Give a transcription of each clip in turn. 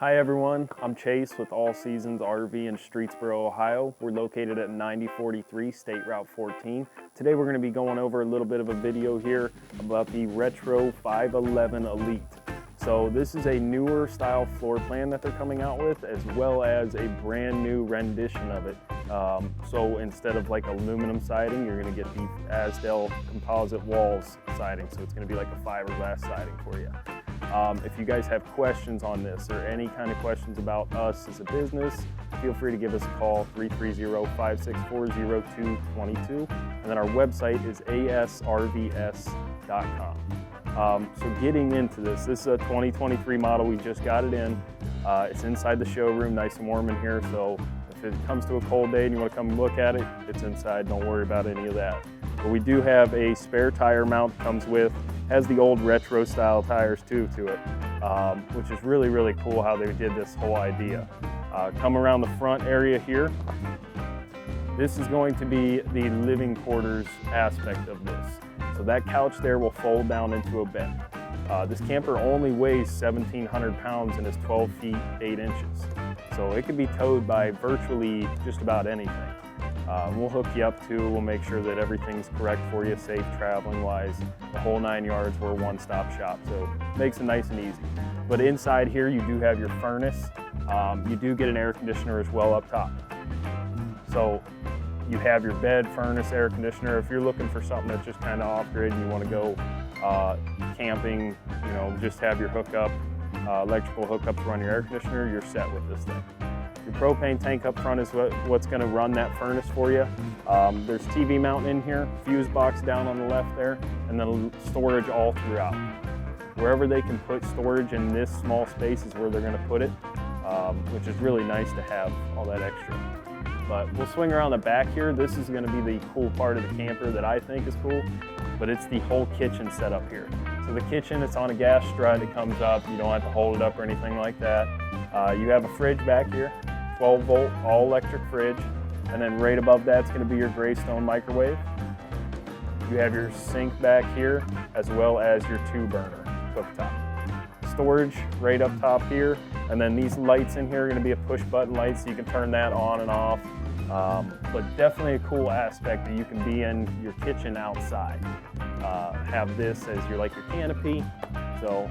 Hi everyone, I'm Chase with All Seasons RV in Streetsboro, Ohio. We're located at 9043 State Route 14. Today we're going to be going over a little bit of a video here about the Retro 511 Elite. So this is a newer style floor plan that they're coming out with, as well as a brand new rendition of it. So instead of like aluminum siding, you're going to get the Azdel composite walls siding. So it's going to be like a fiberglass siding for you. If you guys have questions on this or any kind of questions about us as a business, feel free to give us a call, 330-564-0222. And then our website is asrvs.com. So getting into this is a 2023 model. We just got it in. It's inside the showroom, nice and warm in here. So if it comes to a cold day and you want to come look at it, it's inside. Don't worry about any of that. But we do have a spare tire mount, comes with, has the old retro style tires too to it, which is really, really cool how they did this whole idea. Come around the front area here. This is going to be the living quarters aspect of this. So that couch there will fold down into a bed. This camper only weighs 1,700 pounds and is 12 feet 8 inches. So it can be towed by virtually just about anything. We'll hook you up too. We'll make sure that everything's correct for you, safe traveling wise. The whole 9 yards. We're a one-stop shop, so it makes it nice and easy. But inside here, you do have your furnace. You do get an air conditioner as well up top. So you have your bed, furnace, air conditioner. If you're looking for something that's just kind of off-grid and you want to go camping, you know, just have your hookup, electrical hookup to run your air conditioner, you're set with this thing. Your propane tank up front is what's going to run that furnace for you. There's TV mount in here, fuse box down on the left there, and then storage all throughout. Wherever they can put storage in this small space is where they're going to put it, which is really nice to have all that extra. But we'll swing around the back here. This is going to be the cool part of the camper that I think is cool, but it's the whole kitchen setup here. So the kitchen, it's on a gas strut. It comes up. You don't have to hold it up or anything like that. You have a fridge back here. 12 volt all electric fridge, and then right above that's going to be your Greystone microwave. You have your sink back here as well as your 2-burner cooktop. Storage right up top here, and then these lights in here are going to be a push button light so you can turn that on and off. But definitely a cool aspect that you can be in your kitchen outside. Have this as your canopy. So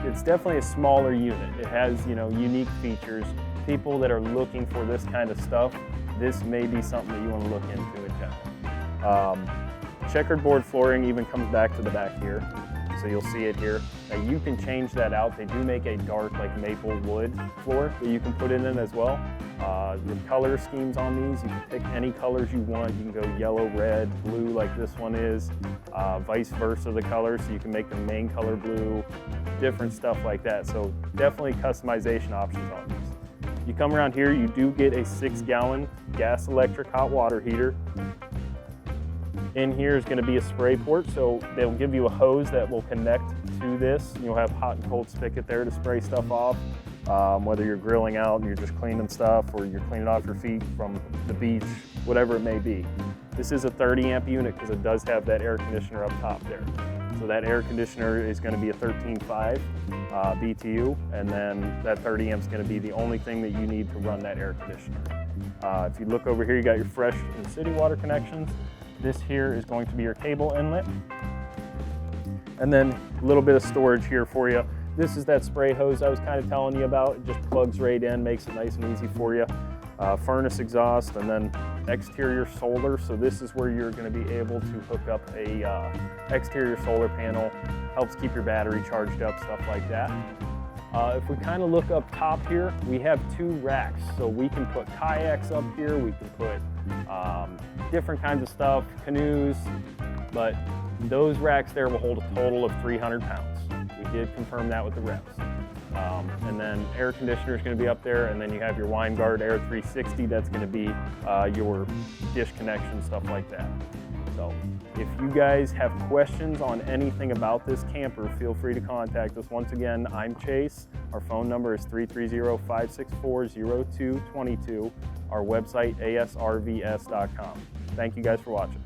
it's definitely a smaller unit. It has, you know, unique features. People that are looking for this kind of stuff, this may be something that you want to look into in general. Checkered board flooring even comes back to the back here, so you'll see it here. Now you can change that out. They do make a dark maple wood floor that you can put in it as well. The color schemes on these, you can pick any colors you want. You can go yellow, red, blue like this one is, vice versa the colors, so you can make the main color blue, different stuff like that. So definitely customization options on these. You come around here, you do get a 6-gallon gas electric hot water heater. In here is going to be a spray port, so they'll give you a hose that will connect to this. You'll have hot and cold spigot there to spray stuff off, whether you're grilling out and you're just cleaning stuff or you're cleaning off your feet from the beach, whatever it may be. This is a 30 amp unit because it does have that air conditioner up top there. So that air conditioner is going to be a 13.5 BTU, and then that 30 amp is going to be the only thing that you need to run that air conditioner. If you look over here, you got your fresh and city water connections. This here is going to be your cable inlet. And then a little bit of storage here for you. This is that spray hose I was kind of telling you about. It just plugs right in, makes it nice and easy for you. Furnace exhaust, and then exterior solar. So this is where you're going to be able to hook up a exterior solar panel. Helps keep your battery charged up, stuff like that. If we kind of look up top here, we have 2 racks. So we can put kayaks up here, we can put different kinds of stuff, canoes, but those racks there will hold a total of 300 pounds. We did confirm that with the reps. And then air conditioner is going to be up there, and then you have your Winegard Air 360. That's going to be your dish connection, stuff like that. So if you guys have questions on anything about this camper, feel free to contact us. Once again, I'm Chase. Our phone number is 330-564-0222. Our website, asrvs.com. Thank you guys for watching.